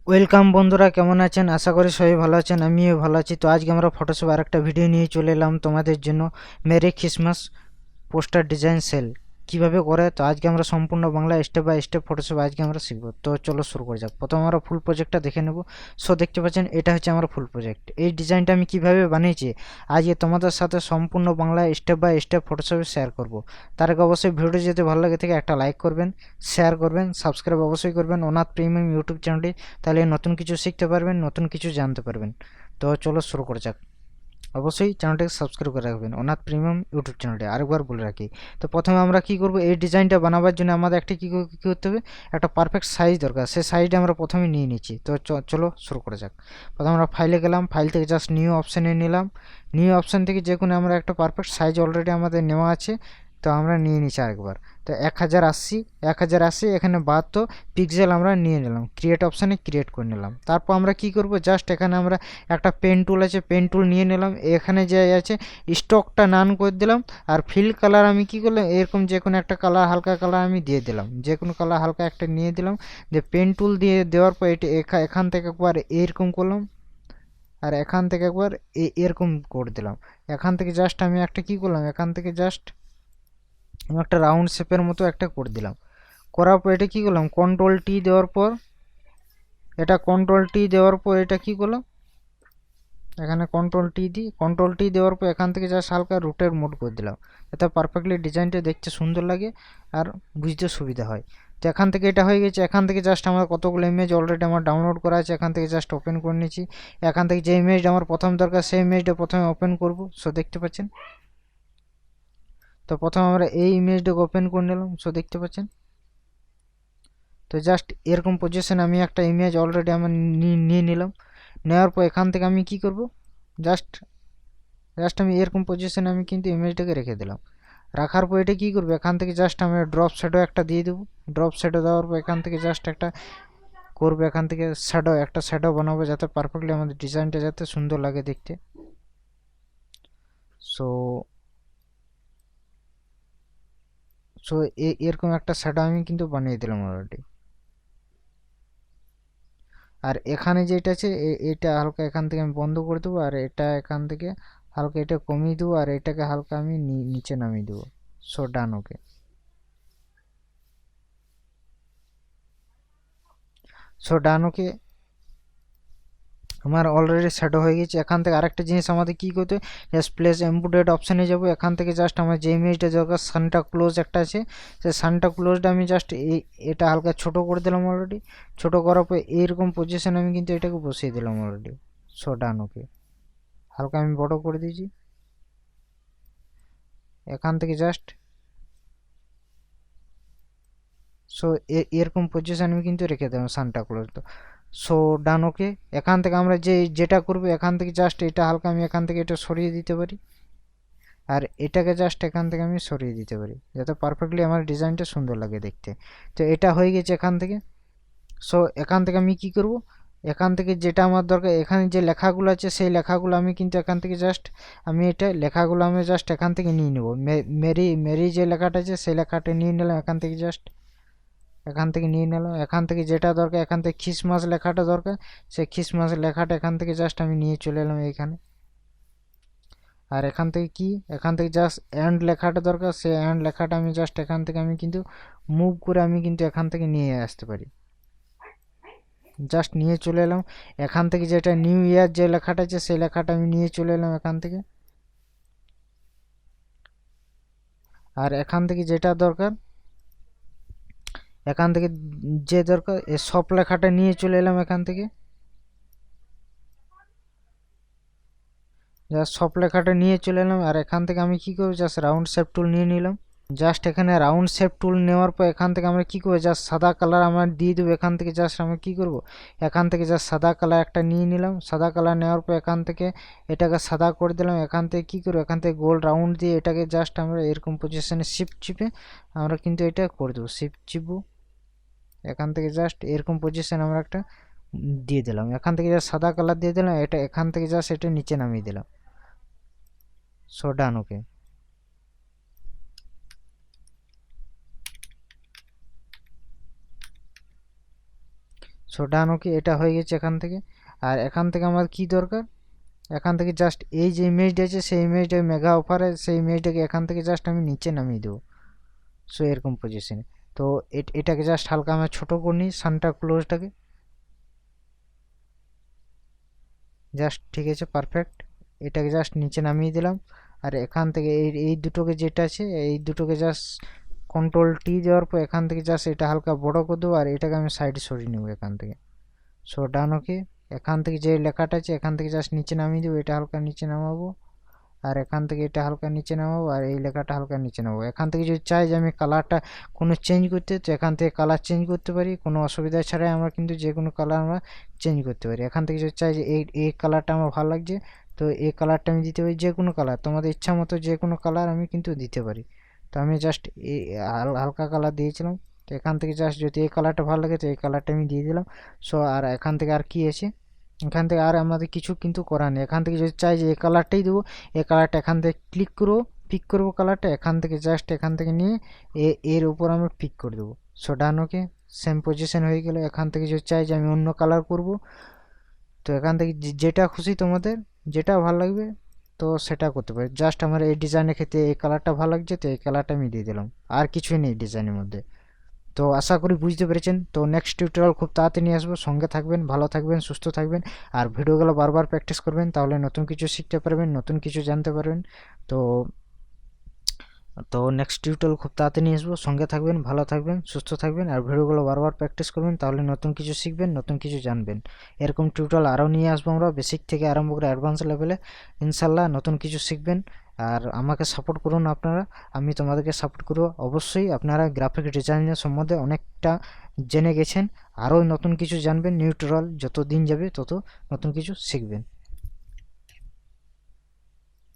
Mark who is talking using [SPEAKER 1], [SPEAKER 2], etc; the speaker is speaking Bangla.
[SPEAKER 1] ওয়েলকাম বন্ধুরা, কেমন আছেন? আশা করি সবাই ভালো আছেন, আমিও ভালো আছি। তো আজকে আমরা ফটোশপ আর একটা ভিডিও নিয়ে চলে এলাম তোমাদের জন্য। মেরি ক্রিসমাস পোস্টার ডিজাইন সেল কিভাবে করে, তো আজকে আমরা সম্পূর্ণ Bangla step by step Photoshop আজকে আমরা শিখবো। তো চলো শুরু করে যাক। প্রথমে আমরা ফুল প্রজেক্টটা দেখে নেব। সো দেখতে পাচ্ছেন এটা হচ্ছে আমার ফুল প্রজেক্ট। এই ডিজাইনটা আমি কিভাবে বানিয়েছি আজকে তোমাদের সাথে সম্পূর্ণ বাংলা স্টেপ বাই স্টেপ ফটোশপে শেয়ার করব। তার আগে অবশ্যই ভিডিওটি যদি ভালো লাগে থাকে একটা লাইক করবেন, শেয়ার করবেন, সাবস্ক্রাইব অবশ্যই করবেন অনাথ প্রিমিয়াম ইউটিউব চ্যানেলটি। তাহলে নতুন কিছু শিখতে পারবেন, নতুন কিছু জানতে পারবেন। তো চলো শুরু করে যাক। অবশ্যই চ্যানেলটাকে সাবস্ক্রাইব করে রাখবেন, অনাথ প্রিমিয়াম ইউটিউব চ্যানেলটি আরেকবার বলে রাখি। তো প্রথমে আমরা কি করব, এই ডিজাইনটা বানাবার জন্য আমাদের একটা কী করতে হবে, একটা পারফেক্ট সাইজ দরকার। সেই সাইজটা আমরা প্রথমে নিয়ে নিচ্ছি। তো চলো শুরু করে যাক। প্রথমে আমরা ফাইলে গেলাম, ফাইল থেকে জাস্ট নিউ অপশানে নিলাম। নিউ অপশান থেকে যে কোনো আমরা একটা পারফেক্ট সাইজ অলরেডি আমাদের নেওয়া আছে, তো আমরা নিয়ে নিচ্ছি আরেকবার। তো 1080 এখানে 72 পিক্সেল আমরা নিয়ে নিলাম, ক্রিয়েট অপশানে ক্রিয়েট করে নিলাম। তারপর আমরা কি করব, জাস্ট এখানে আমরা একটা পেন টুল আছে, পেন টুল নিয়ে নিলাম। এখানে যে আছে স্টকটা নান করে দিলাম। আর ফিল কালার আমি কি করলাম, এরকম যে কোনো একটা কালার, হালকা কালার আমি দিয়ে দিলাম, যে কোনো কালার হালকা একটা নিয়ে দিলাম। যে পেন টুল দিয়ে দেওয়ার পর এটা এখান থেকে একবার এরকম করলাম, আর এখান থেকে একবার এরকম করে দিলাম। এখান থেকে জাস্ট আমি একটা কি করলাম, এখান থেকে জাস্ট একটা রাউন্ড শেপের মতো একটা করে দিলাম। করার পর এটা কি করলাম, কন্ট্রোল টি দেওয়ার পর এটা কি করলাম, এখানে কন্ট্রোল টি দেওয়ার পর এখান থেকে জাস্ট হালকা রুটের মোড করে দিলাম, এতে পারফেক্টলি ডিজাইনটা দেখতে সুন্দর লাগে আর বুঝতে সুবিধা হয়। তো এখান থেকে এটা হয়ে গেছে। এখান থেকে জাস্ট আমার কতগুলো ইমেজ অলরেডি আমার ডাউনলোড করা আছে, এখান থেকে জাস্ট ওপেন করে নিয়েছি। এখান থেকে যে ইমেজটা আমার প্রথম দরকার সেই ইমেজটা প্রথমে ওপেন করব। সো দেখতে পাচ্ছেন, তো প্রথমে আমরা এই ইমেজটাকে ওপেন করে নিলাম। সো দেখতে পাচ্ছেন, তো জাস্ট এরকম পজিশনে আমি একটা ইমেজ অলরেডি আমার নিয়ে নিলাম। নেওয়ার পর এখান থেকে আমি কি করব, জাস্ট জাস্ট আমি এরকম পজিশনে আমি কিন্তু ইমেজটাকে রেখে দিলাম। রাখার পর এটা কী করবো, এখান থেকে জাস্ট আমি ড্রপ শ্যাডো একটা দিয়ে দেবো। ড্রপ শ্যাডো দেওয়ার পর এখান থেকে জাস্ট একটা করবো, এখান থেকে একটা শ্যাডো বানাবো, যাতে পারফেক্টলি আমাদের ডিজাইনটা যাতে সুন্দর লাগে দেখতে। সো সো এরকম একটা শ্যাডো আমি কিন্তু বানিয়ে দিলাম অলরেডি। আর এখানে যেটা আছে এটা হালকা এখান থেকে আমি বন্ধ করে দেবো, আর এটা এখান থেকে হালকা এটা কমিয়ে দেবো, আর এটাকে হালকা আমি নিচে নামিয়ে দেবো। সো ডান, ওকে। সো ডান, ওকে। আমার অলরেডি শ্যাডো হয়ে গেছে। এখান থেকে আরেকটা জিনিস আমাদের কী করতে, জাস্ট প্লেস এমপুটেড অপশানে যাব। এখান থেকে জাস্ট আমার যে ইমেজটা দরকার, সানটা ক্লোজ একটা আছে, সেই সানটা ক্লোজটা আমি জাস্ট এটা হালকা ছোট করে দিলাম অলরেডি। ছোট করার পর এইরকম পজিশন আমি কিন্তু এটাকে বসিয়ে দিলাম অলরেডি। সো ডান, ওকে। হালকা আমি বড় করে দিয়েছি। এখান থেকে জাস্ট সো এরকম পজিশন আমি কিন্তু রেখে দিলাম সানটা ক্লোজ। তো সো ডান, ওকে। এখান থেকে আমরা যেটা করবো, এখান থেকে জাস্ট এটা হালকা আমি এখান থেকে এটা সরিয়ে দিতে পারি, আর এটাকে জাস্ট এখান থেকে আমি সরিয়ে দিতে পারি, যাতে পারফেক্টলি আমার ডিজাইনটা সুন্দর লাগে দেখতে। তো এটা হয়ে গেছে এখান থেকে। সো এখান থেকে আমি কি করব, এখান থেকে যেটা আমার দরকার, এখানে যে লেখাগুলো আছে সেই লেখাগুলো আমি কিন্তু এখান থেকে জাস্ট আমি এটা লেখাগুলো আমি জাস্ট এখান থেকে নিয়ে নেব। মেরি মেরি যে লেখাটা আছে সেই লেখাটা নিয়ে নিলাম এখান থেকে, জাস্ট এখান থেকে নিয়ে নিলাম। এখান থেকে যেটা দরকার, এখান থেকে খ্রিসমাস লেখাটা দরকার, সেই খ্রিসমাস লেখাটা এখান থেকে জাস্ট আমি নিয়ে চলে এলাম এইখানে। আর এখান থেকে কি, এখান থেকে জাস্ট অ্যান্ড লেখাটা দরকার, সেই অ্যান্ড লেখাটা আমি জাস্ট এখান থেকে আমি কিন্তু মুভ করে আমি কিন্তু এখান থেকে নিয়ে আসতে পারি। জাস্ট নিয়ে চলে এলাম। এখান থেকে যেটা নিউ ইয়ার যে লেখাটা আছে সেই লেখাটা আমি নিয়ে চলে এলাম এখান থেকে। আর এখান থেকে যেটা দরকার, এখান থেকে যে দরকার সব লেখাটা নিয়ে চলে এলাম এখান থেকে। জাস্ট সব লেখাটা নিয়ে চলে এলাম। আর এখান থেকে আমি কি করবো, জাস্ট রাউন্ড শেপ টুল নিয়ে নিলাম। জাস্ট এখানে রাউন্ড শেপ টুল নেওয়ার পর এখান থেকে আমরা কি করবো, জাস্ট সাদা কালার আমরা দিয়ে দেবো এখান থেকে। জাস্ট আমরা কি করব, এখান থেকে জাস্ট সাদা কালার একটা নিয়ে নিলাম। সাদা কালার নেওয়ার পর এখান থেকে এটাকে সাদা করে দিলাম। এখান থেকে কি করবো, এখান থেকে গোল রাউন্ড দিয়ে এটাকে জাস্ট আমরা এরকম পজিশনে শিফট চিপে আমরা কিন্তু এটা করে দেবো। শিফট চিপবো, এখান থেকে জাস্ট এরকম পজিশন আমরা একটা দিয়ে দিলাম। এখান থেকে জাস্ট সাদা কালার দিয়ে দিলাম, এটা এখান থেকে জাস্ট এটা নিচে নামিয়ে দিলাম। সো ডান, ওকে। সো ডান ওকে, এটা হয়ে গেছে এখান থেকে। আর এখান থেকে আমার কি দরকার, এখান থেকে জাস্ট এই যে ইমেজটা আছে সেই ইমেজটা মেগা অফারে, সেই ইমেজটাকে এখান থেকে জাস্ট আমি নিচে নামিয়ে দেবো। সো এরকম পজিশনে। তো এটাকে জাস্ট হালকা আমার ছোটো করে নিই, সানটা ক্লোজটাকে জাস্ট, ঠিক আছে পারফেক্ট। এটাকে জাস্ট নিচে নামিয়ে দিলাম। আর এখান থেকে এই দুটোকে যেটা আছে এই দুটোকে জাস্ট কন্ট্রোল টি দেওয়ার পর এখান থেকে জাস্ট এটা হালকা বড় করে দেবো, আর এটাকে আমি সাইডে সরিয়ে নেবো এখান থেকে। সো ডান ওকে। এখান থেকে যে লেখাটা আছে এখান থেকে জাস্ট নিচে নামিয়ে দেবো, এটা হালকা নিচে নামাবো। আর এখান থেকে এটা হালকা নিচে নামাবো, আর এই লেখাটা হালকা নিচে নামাবো। এখান থেকে যদি চাই যে আমি কালারটা কোনো চেঞ্জ করতে, তো এখান থেকে কালার চেঞ্জ করতে পারি, কোনো অসুবিধা ছাড়াই আমরা কিন্তু যে কোনো কালার আমরা চেঞ্জ করতে পারি। এখান থেকে যদি চাই যে এই কালারটা আমার ভালো লাগছে, তো এই কালারটা আমি দিতে পারি, যে কোনো কালার তোমাদের ইচ্ছা মতো যে কোনো কালার আমি কিন্তু দিতে পারি। তো আমি জাস্ট এই হালকা কালার দিয়েছিলাম। তো এখান থেকে জাস্ট যদি এই কালারটা ভালো লাগে তো এই কালারটা আমি দিয়ে দিলাম। সো আর এখান থেকে আর কি আছে, এখান থেকে আর আমাদের কিছু কিন্তু করার নেই। এখান থেকে যদি চাই যে এই কালারটাই দেবো, এই কালারটা এখান থেকে ক্লিক করবো, পিক করবো কালারটা, এখান থেকে জাস্ট এখান থেকে নিয়ে এর উপর আমরা পিক করে দেবো। সো ডান ওকে, সেম পজিশন হয়ে গেল। এখান থেকে যদি চাই যে আমি অন্য কালার করব, তো এখান থেকে যেটা খুশি তোমাদের যেটা ভালো লাগবে তো সেটা করতে পারি। জাস্ট আমার এই ডিজাইনের ক্ষেত্রে এই কালারটা ভালো লাগছে, তো এই কালারটা আমি দিয়ে দিলাম, আর কিছুই নেই ডিজাইনের মধ্যে। তো আশা করি বুঝতে পেরেছেন। তো নেক্সট টিউটোরিয়াল খুব তাড়াতাড়ি নিয়ে আসবো, সঙ্গে থাকবেন, ভালো থাকবেন, সুস্থ থাকবেন। আর ভিডিওগুলো বারবার প্র্যাকটিস করবেন, তাহলে নতুন কিছু শিখতে পারবেন, নতুন কিছু জানতে পারবেন। তো তো নেক্সট টিউটোরিয়াল খুব তাড়াতাড়ি নিয়ে আসবো, সঙ্গে থাকবেন, ভালো থাকবেন, সুস্থ থাকবেন। আর ভিডিওগুলো বারবার প্র্যাকটিস করবেন, তাহলে নতুন কিছু শিখবেন, নতুন কিছু জানবেন। এরকম টিউটোরিয়াল আরও নিয়ে আসবো আমরা, বেসিক থেকে আরম্ভ করে অ্যাডভান্স লেভেলে। ইনশাল্লাহ নতুন কিছু শিখবেন। আর আমাকে সাপোর্ট করুন আপনারা, আমি তোমাদেরকে সাপোর্ট করব অবশ্যই। আপনারা গ্রাফিক ডিজাইনের সম্বন্ধে অনেকটা জেনে গেছেন, আরও নতুন কিছু জানবেন। নিউ টিউটোরিয়াল যত দিন যাবে তত নতুন কিছু শিখবেন।